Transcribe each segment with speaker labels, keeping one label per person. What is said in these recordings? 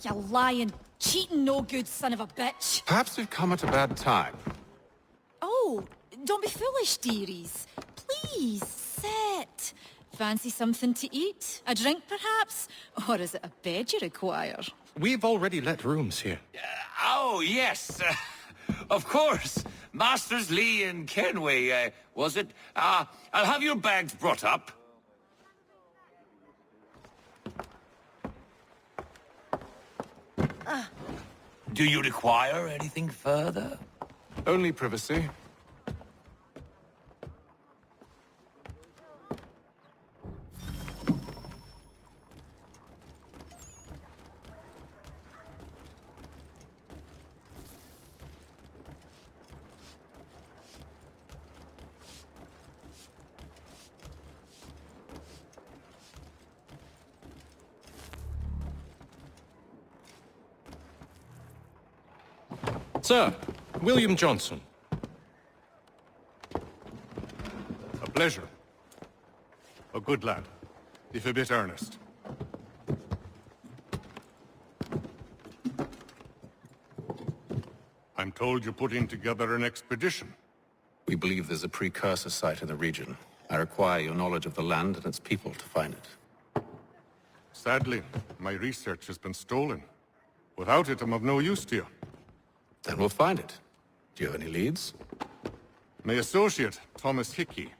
Speaker 1: You lying, cheating, no good son of a bitch.
Speaker 2: Perhaps we've come at a bad time.
Speaker 1: Oh, don't be foolish, dearies. Please, sit. Fancy something to eat? A drink, perhaps? Or is it a bed you require?
Speaker 3: We've already let rooms here.
Speaker 4: Oh, yes. Of course. Masters Lee and Kenway, was it? I'll have your bags brought up. Do you require anything further?
Speaker 2: Only privacy.
Speaker 3: Sir, William Johnson.
Speaker 5: A pleasure. A good lad, if a bit earnest. I'm told you're putting together an expedition.
Speaker 2: We believe there's a precursor site in the region. I require your knowledge of the land and its people to find it.
Speaker 5: Sadly, my research has been stolen. Without it, I'm of no use to you.
Speaker 2: Then we'll find it. Do you have any leads?
Speaker 5: My associate, Thomas Hickey,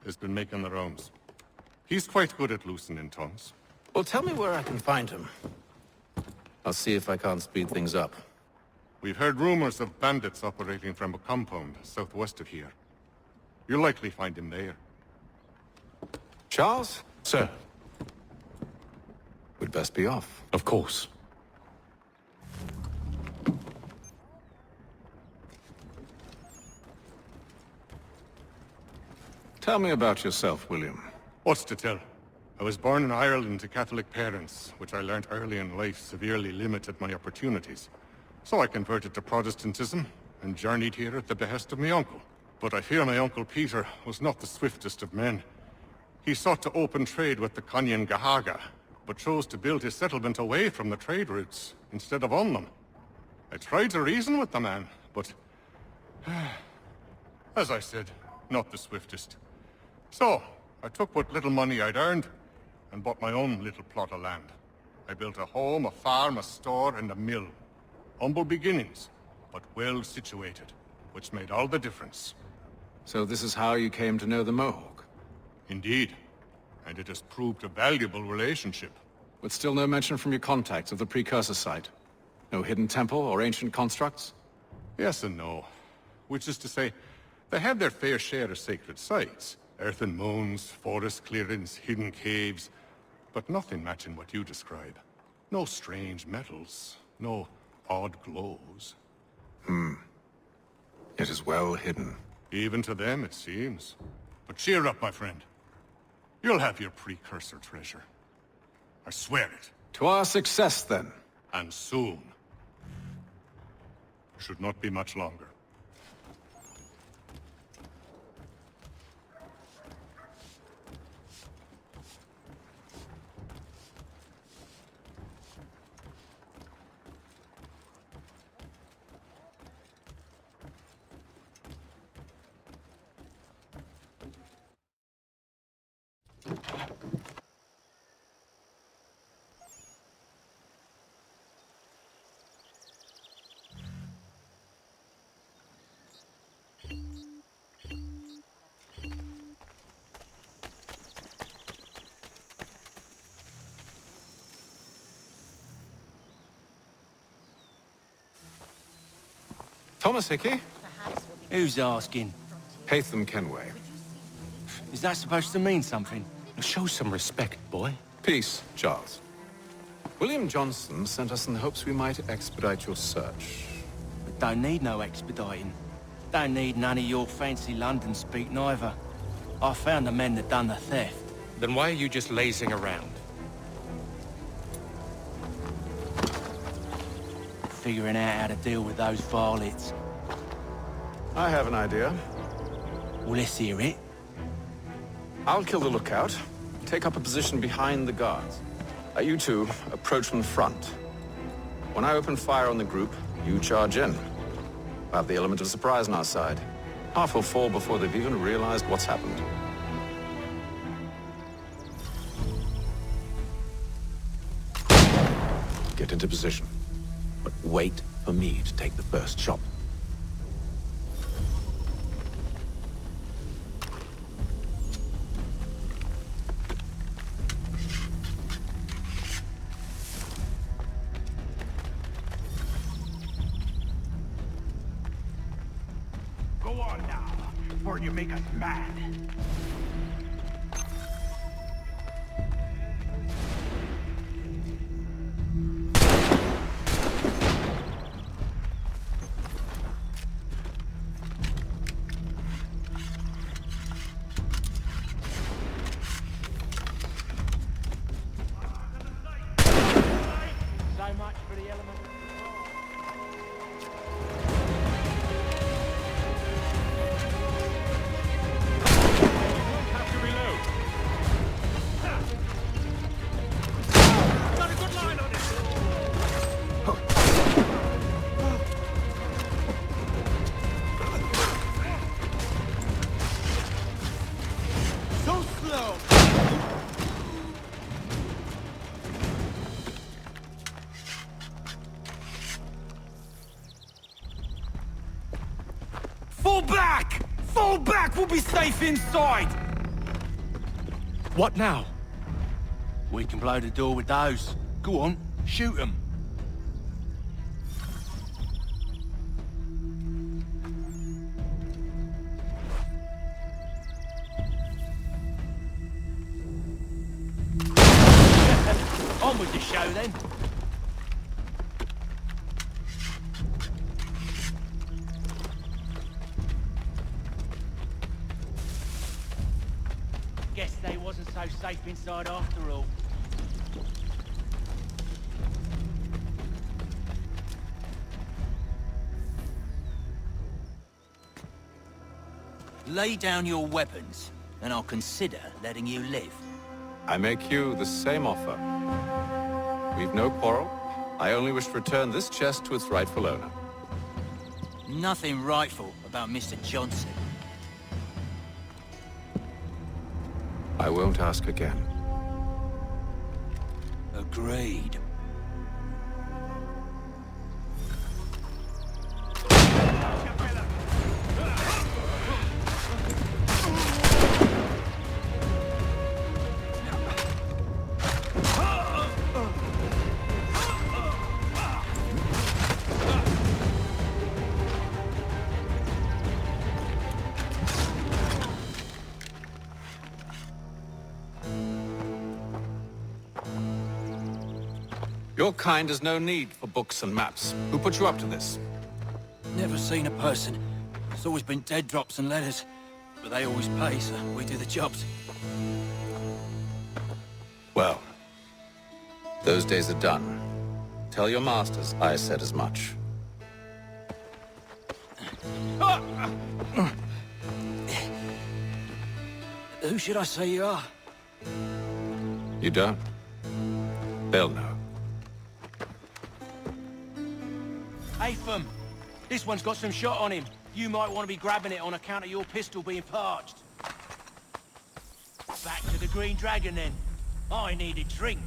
Speaker 5: has been making the rounds. He's quite good at loosening tongues.
Speaker 2: Well, tell me where I can find him. I'll see if I can't speed things up.
Speaker 5: We've heard rumors of bandits operating from a compound southwest of here. You'll likely find him there.
Speaker 2: Charles?
Speaker 3: Sir,
Speaker 2: We'd best be off.
Speaker 3: of course.
Speaker 2: Tell me about yourself, William.
Speaker 5: What's to tell? I was born in Ireland to Catholic parents, which I learned early in life severely limited my opportunities. So I converted to Protestantism and journeyed here at the behest of my uncle. But I fear my uncle Peter was not the swiftest of men. He sought to open trade with the Conyan Gahaga, but chose to build his settlement away from the trade routes instead of on them. I tried to reason with the man, but... as I said, not the swiftest. So, I took what little money I'd earned and bought my own little plot of land. I built a home, a farm, a store, and a mill. Humble beginnings, but well situated, which made all the difference.
Speaker 2: So this is how you came to know the Mohawk?
Speaker 5: Indeed, and it has proved a valuable relationship.
Speaker 2: But still no mention from your contacts of the precursor site? No hidden temple or ancient constructs?
Speaker 5: Yes and no. Which is to say, they have their fair share of sacred sites. Earthen mounds, forest clearings, hidden caves, but nothing matching what you describe. No strange metals, no odd glows.
Speaker 2: It is well hidden.
Speaker 5: Even to them, it seems. But cheer up, my friend. You'll have your precursor treasure. I swear it.
Speaker 2: To our success, then.
Speaker 5: And soon. Should not be much longer.
Speaker 2: Thomas Hickey?
Speaker 6: Who's asking?
Speaker 2: Haytham Kenway.
Speaker 6: Is that supposed to mean something?
Speaker 3: Show some respect, boy.
Speaker 2: Peace, Charles. William Johnson sent us in the hopes we might expedite your search.
Speaker 6: But don't need no expediting. Don't need none of your fancy London speak neither. I found the men that done the theft.
Speaker 3: Then why are you just lazing around?
Speaker 6: Figuring out how to deal with those varlets.
Speaker 2: I have an idea.
Speaker 6: Well, let's hear it.
Speaker 2: I'll kill the lookout. Take up a position behind the guards. You two approach from the front. When I open fire on the group, you charge in. I have the element of surprise on our side. Half will fall before they've even realized what's happened. Get into position, but wait for me to take the first shot.
Speaker 7: Go on now, before you make us mad.
Speaker 6: So much for the element.
Speaker 7: Have to reload. Got a good line on it.
Speaker 6: So slow!
Speaker 7: Fall back! Fall back! We'll be safe inside!
Speaker 3: What now?
Speaker 6: We can blow the door with those. Go on, shoot them. On with the show then. Guess they wasn't so safe inside after all.
Speaker 8: Lay down your weapons, and I'll consider letting you live.
Speaker 2: I make you the same offer. We've no quarrel. I only wish to return this chest to its rightful owner.
Speaker 8: Nothing rightful about Mr. Johnson.
Speaker 2: I won't ask again.
Speaker 8: Agreed.
Speaker 2: Your kind has no need for books and maps. Who put you up to this?
Speaker 8: Never seen a person. It's always been dead drops and letters. But they always pay, so we do the jobs.
Speaker 2: Well, those days are done. Tell your masters I said as much.
Speaker 8: Who should I say you are?
Speaker 2: You don't? They'll know.
Speaker 6: Atham, this one's got some shot on him. You might want to be grabbing it on account of your pistol being parched. Back to the Green Dragon then. I need a drink.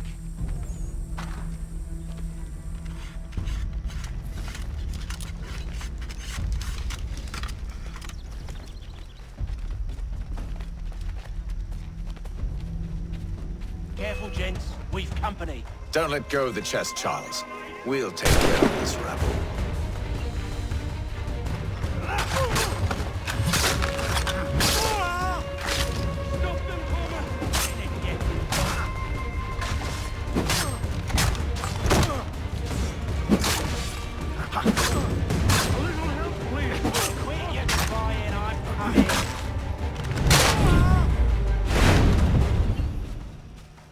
Speaker 6: Careful, gents. We've company.
Speaker 2: Don't let go of the chest, Charles. We'll take care of this rabble.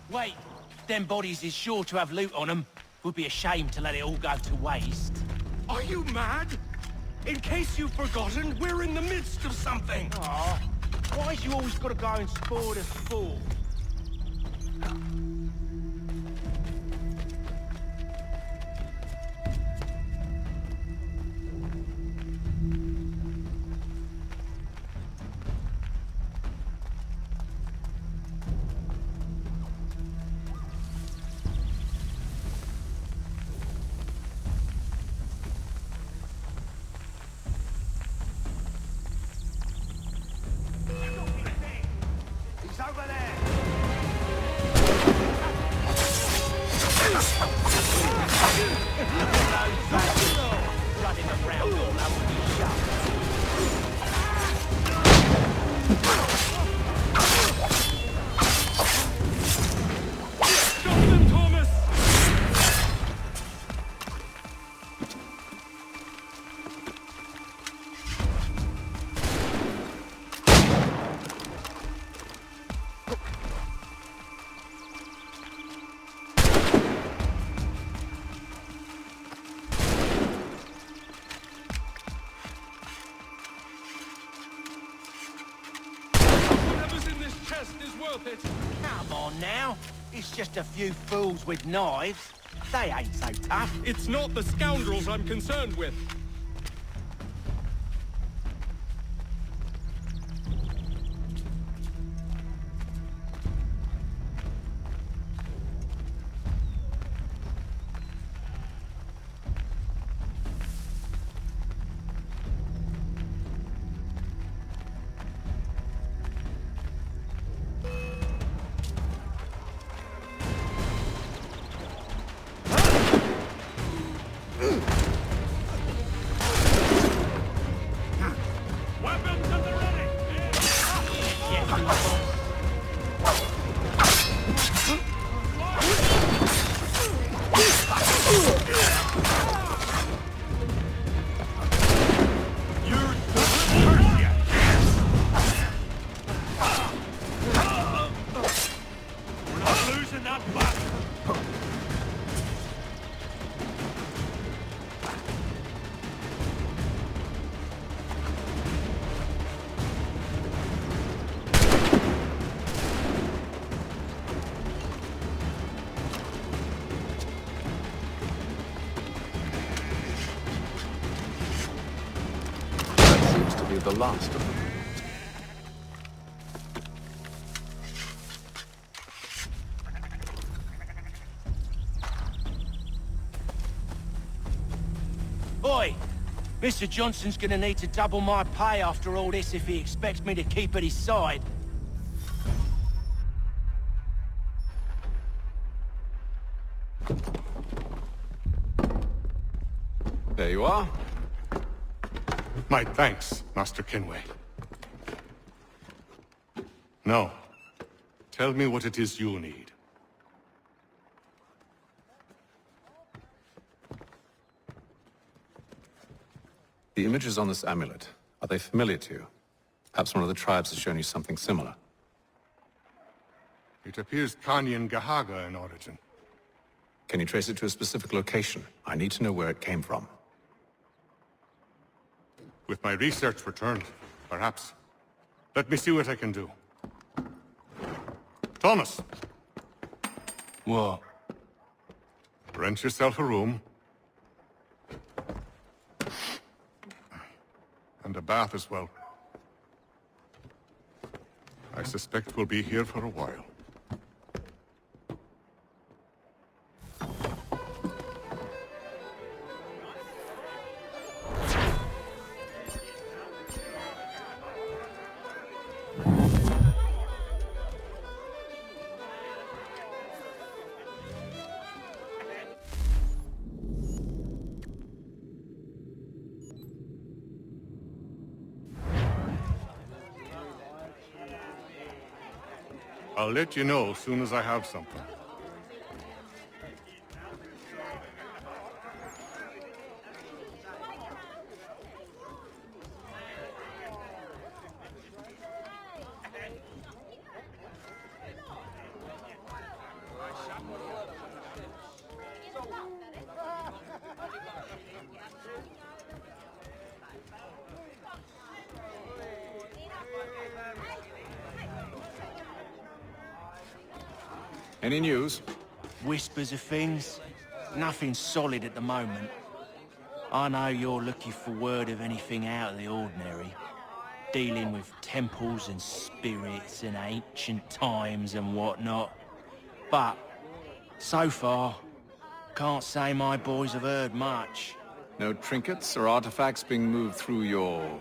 Speaker 6: Wait, them bodies is sure to have loot on them. Would be a shame to let it all go to waste.
Speaker 7: Are you mad? In case you've forgotten, we're in the midst of something.
Speaker 6: Aw, why's you always gotta go and spoil the sport?
Speaker 7: Stop them, Thomas! Whatever's in this chest is worth it.
Speaker 6: Come on now. It's just a few fools with knives. They ain't so tough.
Speaker 7: It's not the scoundrels I'm concerned with. Weapons at the ready! We're not losing that battle!
Speaker 2: That seems to be the last of them.
Speaker 6: Boy, Mr. Johnson's gonna need to double my pay after all this if he expects me to keep at his side.
Speaker 2: There you are.
Speaker 5: My thanks, Master Kenway. Now, tell me what it is you need.
Speaker 2: The images on this amulet, are they familiar to you? Perhaps one of the tribes has shown you something similar.
Speaker 5: It appears Kanyan Gahaga in origin.
Speaker 2: Can you trace it to a specific location? I need to know where it came from.
Speaker 5: With my research returned, perhaps. Let me see what I can do. Thomas!
Speaker 6: What?
Speaker 5: Rent yourself a room. And a bath as well. I suspect we'll be here for a while. I'll let you know as soon as I have something.
Speaker 2: Any news?
Speaker 6: Whispers of things. Nothing solid at the moment. I know you're looking for word of anything out of the ordinary. Dealing with temples and spirits and ancient times and whatnot. But, so far, can't say my boys have heard much.
Speaker 2: No trinkets or artifacts being moved through your...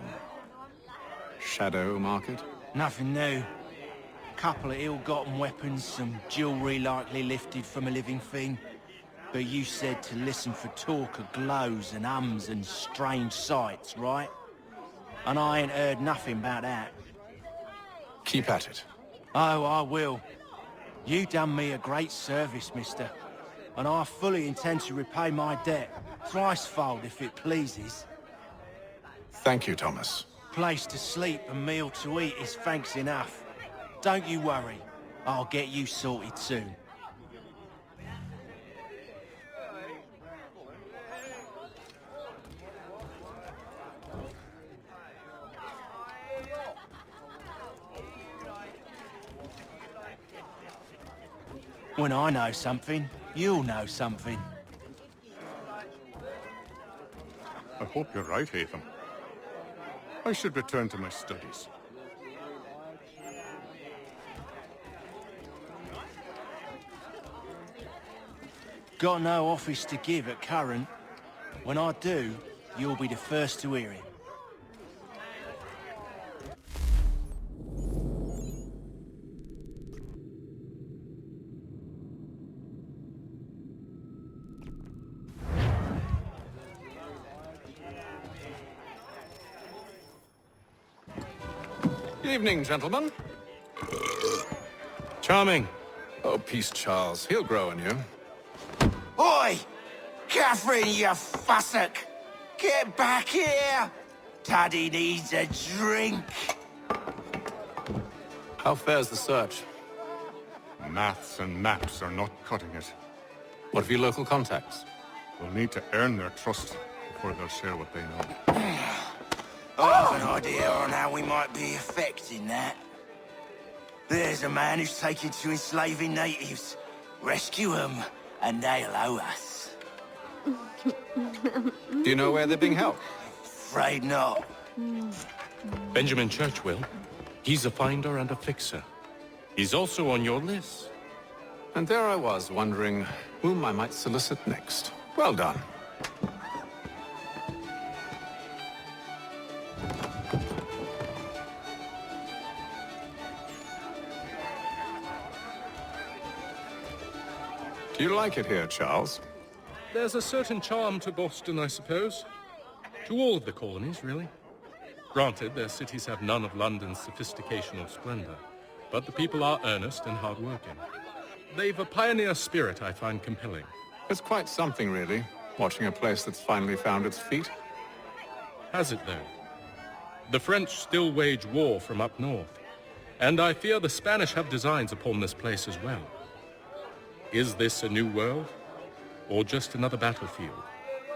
Speaker 2: shadow market?
Speaker 6: Nothing new. Couple of ill-gotten weapons, some jewelry likely lifted from a living thing. But you said to listen for talk of glows and hums and strange sights, right? And I ain't heard nothing about that.
Speaker 2: Keep at it.
Speaker 6: Oh, I will. You done me a great service, mister. And I fully intend to repay my debt. Thricefold, if it pleases.
Speaker 2: Thank you, Thomas.
Speaker 6: Place to sleep and meal to eat is thanks enough. Don't you worry. I'll get you sorted soon. When I know something, you'll know something.
Speaker 5: I hope you're right, Hatham. I should return to my studies.
Speaker 6: Got no office to give at current. When I do, you'll be the first to hear it.
Speaker 2: Evening, gentlemen.
Speaker 3: Charming.
Speaker 2: Oh, peace, Charles. He'll grow on you.
Speaker 6: Oi! Catherine, you fussock! Get back here! Taddy needs a drink.
Speaker 2: How fares the search?
Speaker 5: Maths and maps are not cutting it.
Speaker 2: What of your local contacts?
Speaker 5: We'll need to earn their trust before they'll share what they know.
Speaker 6: I have an idea on how we might be affecting that. There's a man who's taken to enslaving natives. Rescue them, and they'll owe us.
Speaker 2: Do you know where they're being held?
Speaker 6: Afraid not.
Speaker 3: Benjamin Church will. He's a finder and a fixer. He's also on your list.
Speaker 2: And there I was, wondering whom I might solicit next. Well done. Do you like it here, Charles?
Speaker 3: There's a certain charm to Boston, I suppose. To all of the colonies, really. Granted, their cities have none of London's sophistication or splendor, but the people are earnest and hard-working. They've a pioneer spirit I find compelling.
Speaker 2: It's quite something, really, watching a place that's finally found its feet.
Speaker 3: Has it, though? The French still wage war from up north, and I fear the Spanish have designs upon this place as well. Is this a new world, or just another battlefield?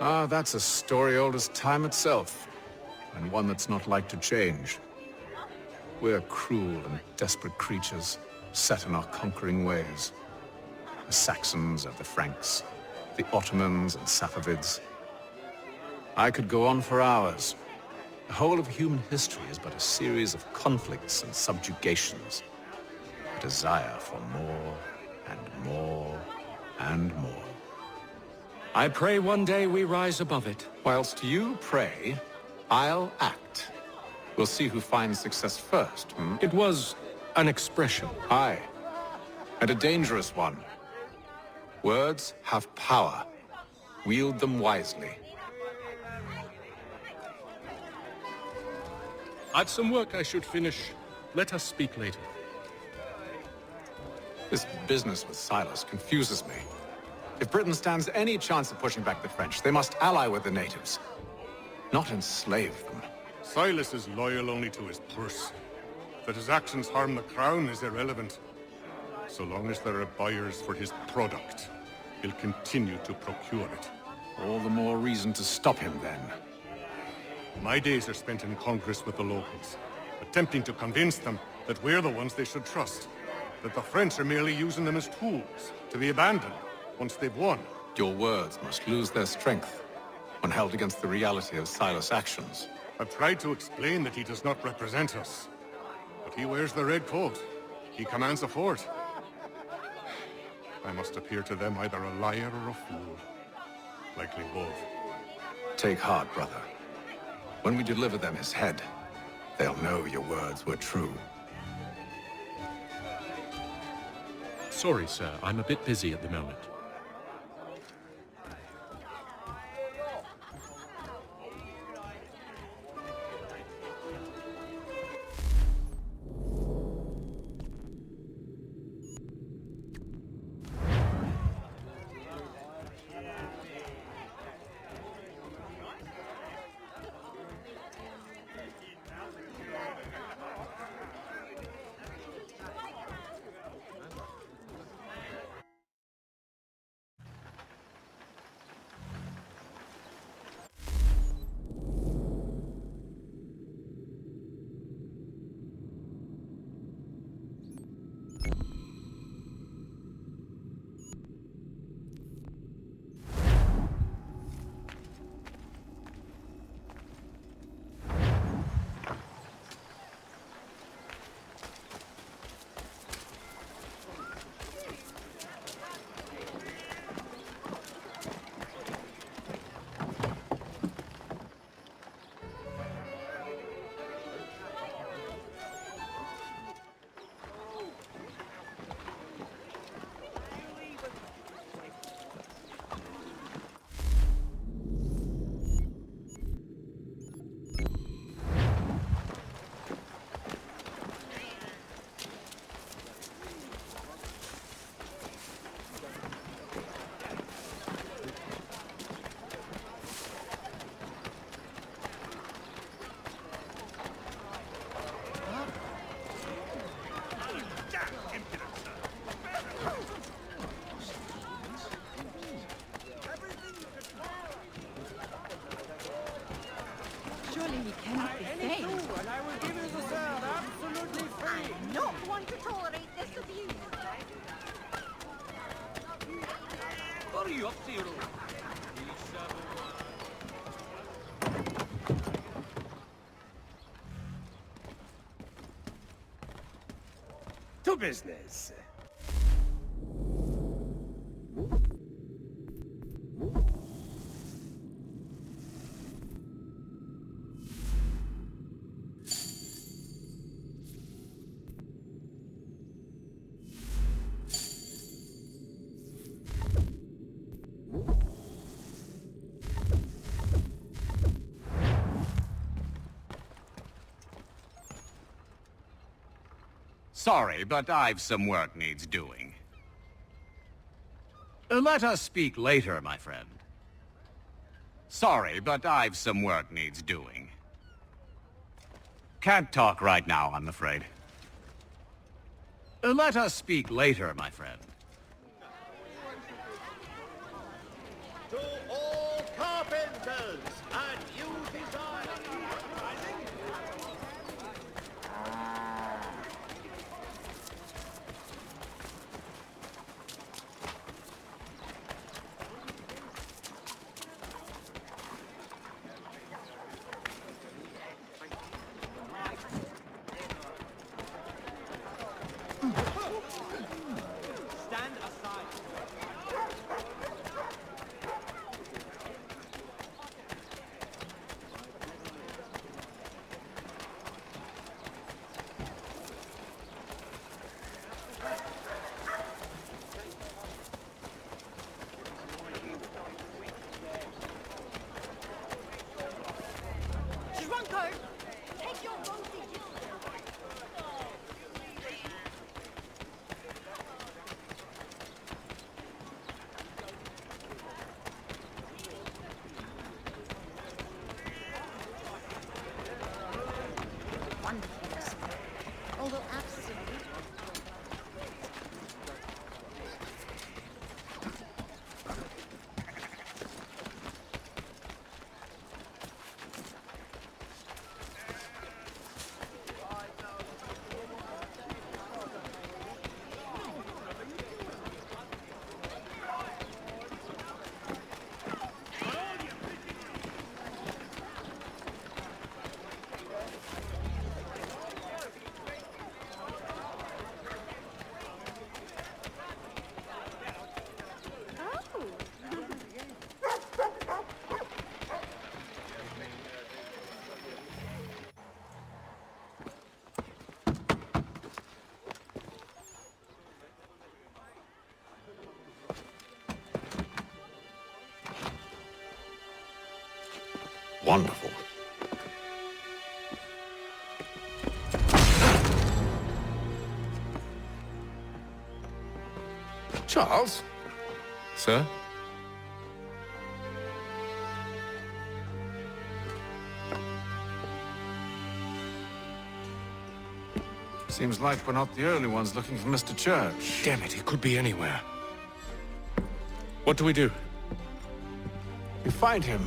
Speaker 2: Ah, that's a story old as time itself, and one that's not like to change. We're cruel and desperate creatures, set in our conquering ways. The Saxons and the Franks, the Ottomans and Safavids. I could go on for hours. The whole of human history is but a series of conflicts and subjugations. A desire for more and more and more.
Speaker 3: I pray one day we rise above it.
Speaker 2: Whilst you pray, I'll act. We'll see who finds success first, hmm?
Speaker 3: It was an expression.
Speaker 2: Aye, and a dangerous one. Words have power. Wield them wisely.
Speaker 3: I've some work I should finish. Let us speak later.
Speaker 2: This business with Silas confuses me. If Britain stands any chance of pushing back the French, they must ally with the natives, not enslave them.
Speaker 5: Silas is loyal only to his purse. That his actions harm the crown is irrelevant. So long as there are buyers for his product, he'll continue to procure it.
Speaker 2: All the more reason to stop him, then.
Speaker 5: My days are spent in Congress with the locals, attempting to convince them that we're the ones they should trust. That the French are merely using them as tools, to be abandoned once they've won.
Speaker 2: Your words must lose their strength when held against the reality of Silas' actions.
Speaker 5: I've tried to explain that he does not represent us. But he wears the red coat. He commands a fort. I must appear to them either a liar or a fool. Likely both.
Speaker 2: Take heart, brother. When we deliver them his head, they'll know your words were true.
Speaker 3: Sorry, sir. I'm a bit busy at the moment.
Speaker 1: Surely he cannot be sane.
Speaker 7: And I will give you the cell absolutely free.
Speaker 9: I not want to tolerate this abuse.
Speaker 4: What are you up to, little?
Speaker 7: To business.
Speaker 4: Sorry, but I've some work needs doing. Let us speak later, my friend. Sorry, but I've some work needs doing. Can't talk right now, I'm afraid. Let us speak later, my friend.
Speaker 7: To all carpenters and you design. Stand aside.
Speaker 9: Drunkard! Take your boasting. Wonderful recipe. Although absolutely.
Speaker 2: Wonderful. Charles?
Speaker 3: Sir?
Speaker 2: Seems like we're not the only ones looking for Mr. Church.
Speaker 3: Damn it, he could be anywhere. What do we do?
Speaker 2: You find him.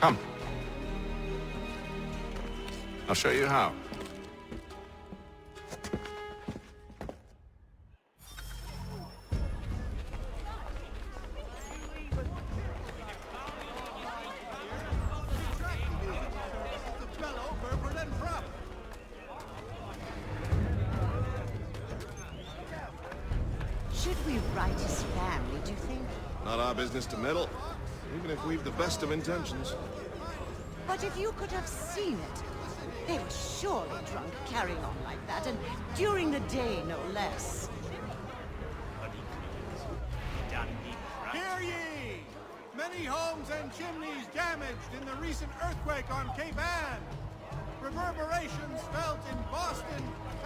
Speaker 2: Come. I'll show you how.
Speaker 9: Should we write his family, do you think?
Speaker 10: Not our business to meddle, even if we've the best of intentions.
Speaker 9: But if you could have seen it, they were surely drunk carrying on like that, and during the day, no less.
Speaker 7: Hear ye! Many homes and chimneys damaged in the recent earthquake on Cape Ann. Reverberations felt in Boston,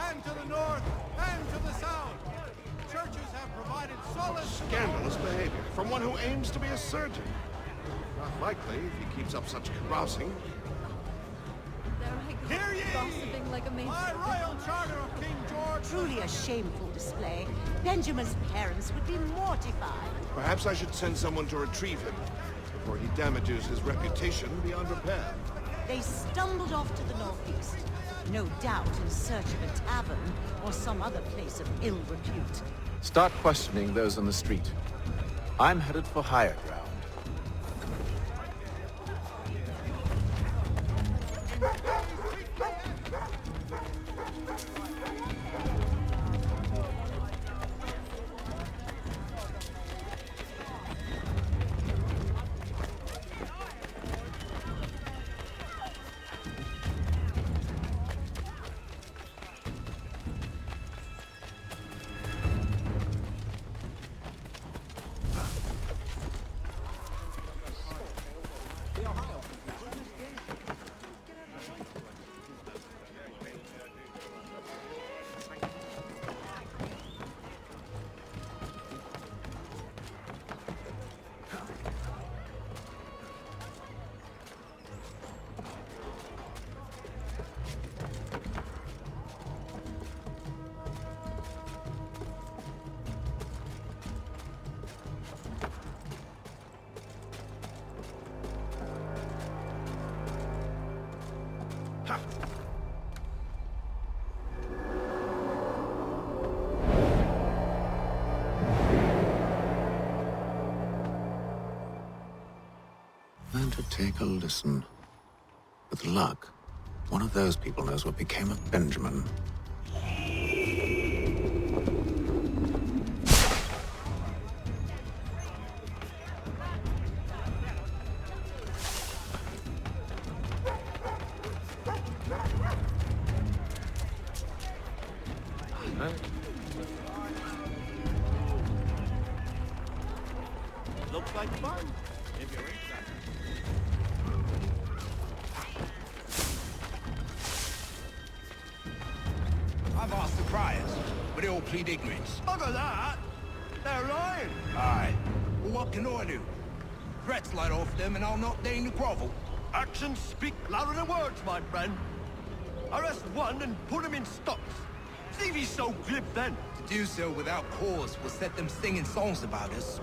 Speaker 7: and to the north, and to the south. Churches have provided solace.
Speaker 10: Scandalous behavior from one who aims to be a surgeon. Not likely if he keeps up such carousing.
Speaker 1: There I go.
Speaker 7: Hear ye!
Speaker 1: Gossiping like a maid.
Speaker 7: By royal charter of King George...
Speaker 9: Truly a shameful display. Benjamin's parents would be mortified.
Speaker 10: Perhaps I should send someone to retrieve him before he damages his reputation beyond repair.
Speaker 9: They stumbled off to the northeast, no doubt in search of a tavern or some other place of ill repute.
Speaker 2: Start questioning those on the street. I'm headed for higher ground. And to take a listen. With luck, one of those people knows what became of Benjamin.
Speaker 6: Looks like fun, if you're interested.
Speaker 11: I've asked the criers, but they all plead ignorance.
Speaker 7: Bugger that! They're lying!
Speaker 11: Aye. Well, what can I do? Threats light off them and I'll not deign to grovel.
Speaker 7: Actions speak louder than words, my friend. Arrest one and put him in stocks. See if he's so glib then.
Speaker 11: To do so without cause will set them singing songs about us.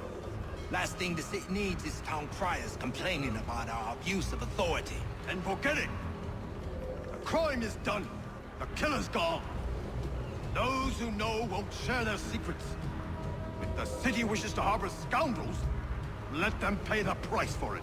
Speaker 11: Last thing the city needs is town criers complaining about our abuse of authority.
Speaker 7: And forget it. The crime is done. The killer's gone. Those who know won't share their secrets. If the city wishes to harbor scoundrels, let them pay the price for it.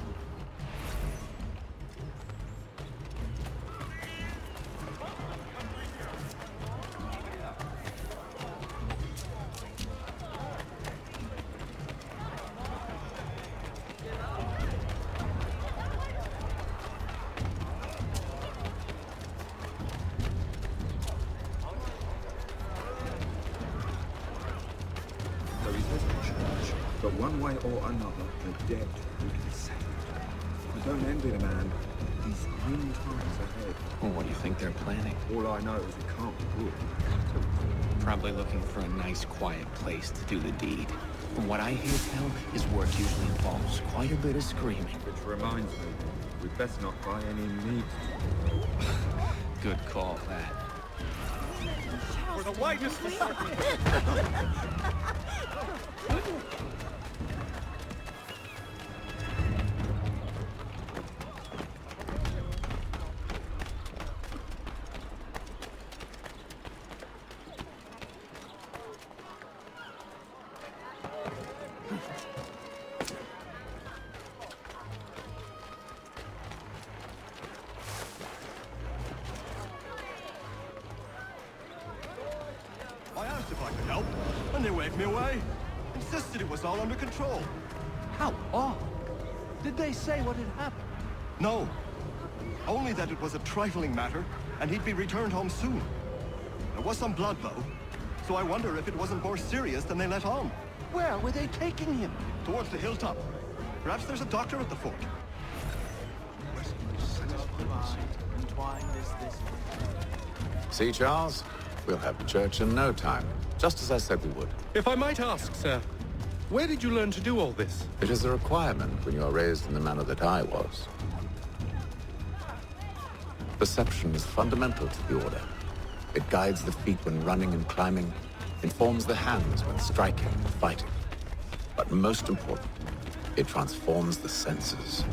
Speaker 12: There is no church, but one way or another, the dead will be saved. I don't envy the man. These grim times ahead.
Speaker 13: Well, what do you think they're planning?
Speaker 12: All I know is it can't be good.
Speaker 13: Probably looking for a nice, quiet place to do the deed. From what I hear tell, his work usually involves quite a bit of screaming.
Speaker 12: Which reminds me, we'd best not buy any meat.
Speaker 13: Good call, that.
Speaker 7: For the whiteness I asked if I could help, and they waved me away. Insisted it was all under control.
Speaker 6: How odd. Did they say what had happened?
Speaker 7: No. Only that it was a trifling matter, and he'd be returned home soon. There was some blood, though, so I wonder if it wasn't more serious than they let on.
Speaker 6: Where were they taking him?
Speaker 7: Towards the hilltop. Perhaps there's a doctor at the fort.
Speaker 2: See, Charles? We'll have the church in no time, just as I said we would.
Speaker 3: If I might ask, sir, where did you learn to do all this?
Speaker 2: It is a requirement when you are raised in the manner that I was. Perception is fundamental to the Order. It guides the feet when running and climbing, informs the hands when striking and fighting. But most important, it transforms the senses,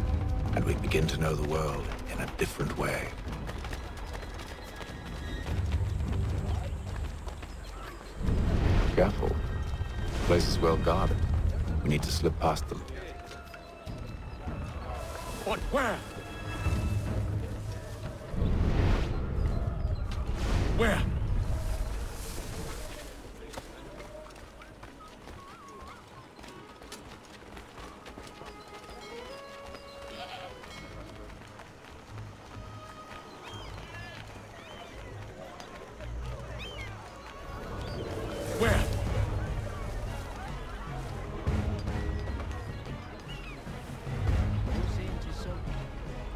Speaker 2: and we begin to know the world in a different way. Careful. The place is well guarded. We need to slip past them.
Speaker 6: What? Where? Where? Where?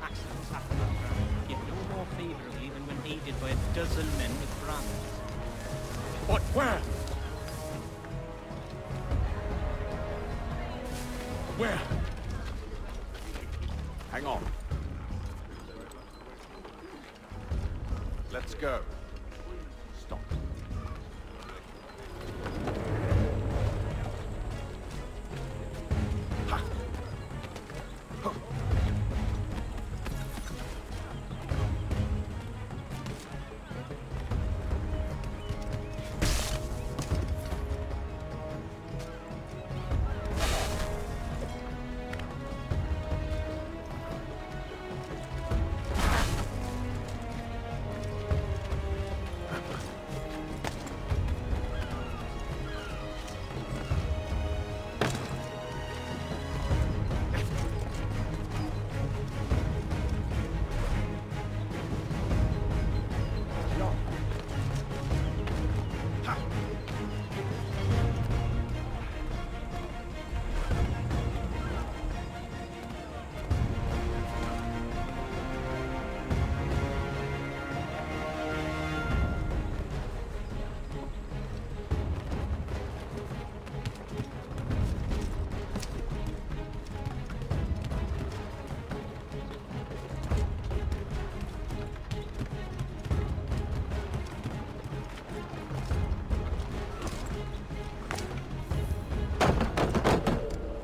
Speaker 14: Accidents happen on ground. Yet no more favorably than when aided by a dozen men with brands.
Speaker 6: What? Where? Where?
Speaker 10: Hang on. Let's go. Stop.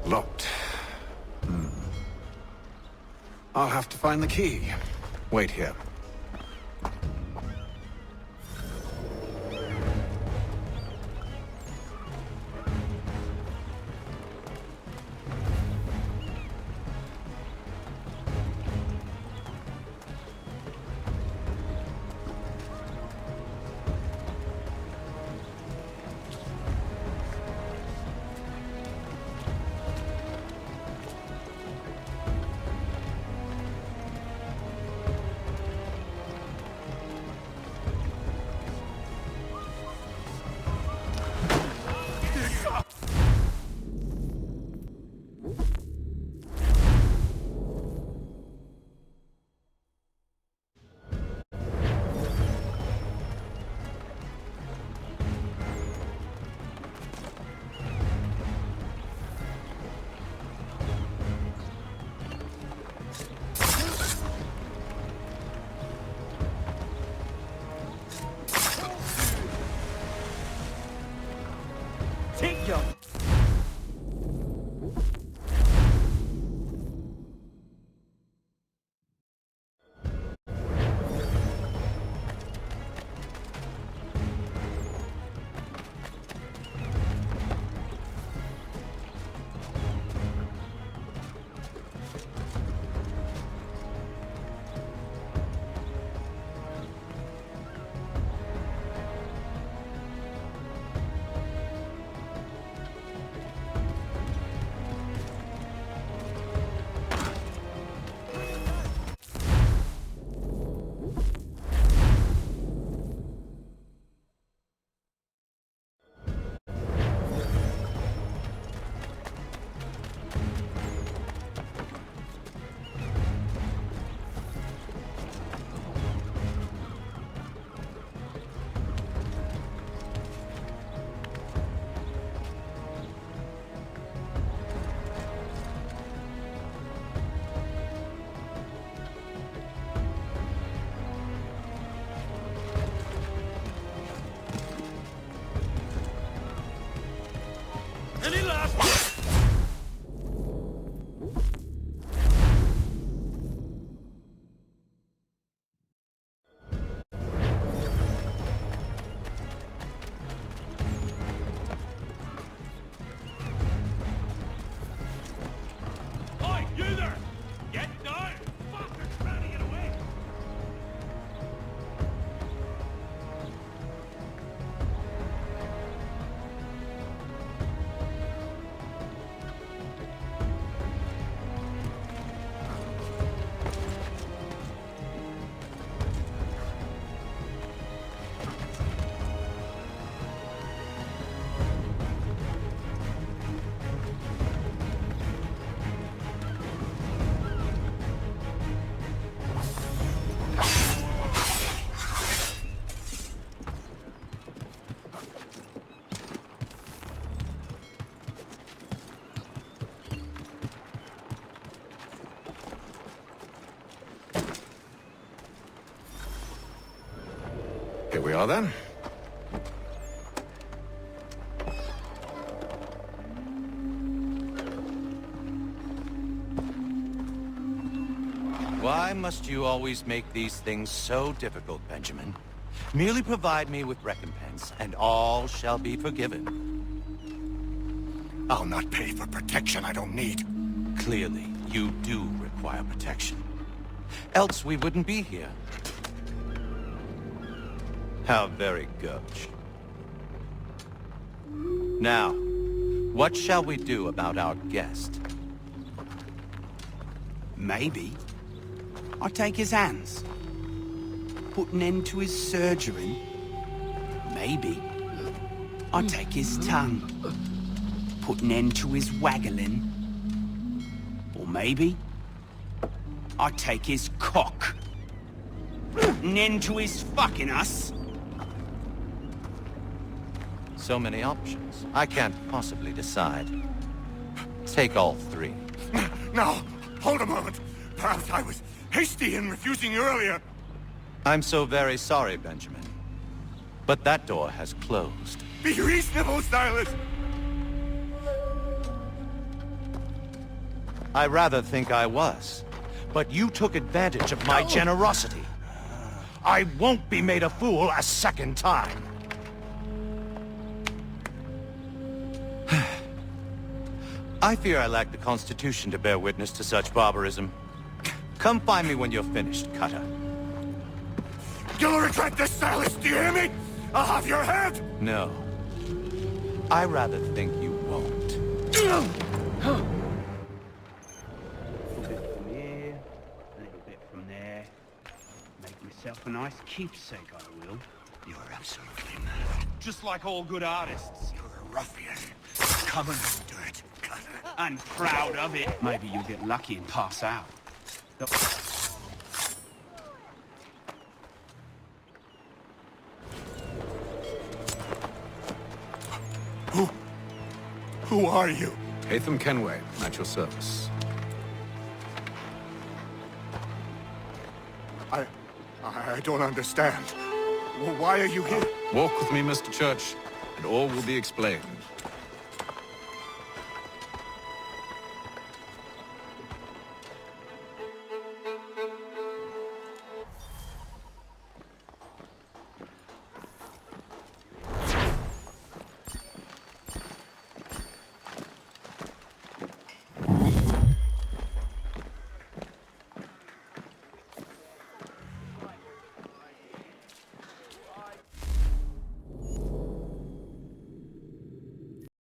Speaker 2: Locked. I'll have to find the key. Wait here. are, then.
Speaker 15: Why must you always make these things so difficult, Benjamin? Merely provide me with recompense, and all shall be forgiven.
Speaker 5: I'll not pay for protection I don't need.
Speaker 15: Clearly, you do require protection. Else we wouldn't be here. How very gauche. Now, what shall we do about our guest?
Speaker 16: Maybe I'll take his hands. Put an end to his surgery. Maybe I'll take his tongue. Put an end to his waggling. Or maybe I'll take his cock. Put an end to his fucking us.
Speaker 15: So many options. I can't possibly decide. Take all three.
Speaker 5: No, hold a moment. Perhaps I was hasty in refusing you earlier.
Speaker 15: I'm so very sorry, Benjamin. But that door has closed.
Speaker 5: Be reasonable, Silas!
Speaker 15: I rather think I was. But you took advantage of my generosity. I won't be made a fool a second time. I fear I lack the constitution to bear witness to such barbarism. Come find me when you're finished, Cutter.
Speaker 5: You'll regret this, Silas, do you hear me? I'll have your head!
Speaker 15: No. I rather think you won't.
Speaker 14: A little bit from here, a little bit from there. Make myself a nice keepsake, I will.
Speaker 16: You're absolutely mad.
Speaker 14: Just like all good artists.
Speaker 16: You're a ruffian. Come and do it, Cutter.
Speaker 14: And proud of it. Maybe you'll get lucky and pass out.
Speaker 5: Who are you?
Speaker 2: Haytham Kenway, at your service.
Speaker 5: I don't understand. Why are you here?
Speaker 2: Walk with me, Mr. Church, and all will be explained.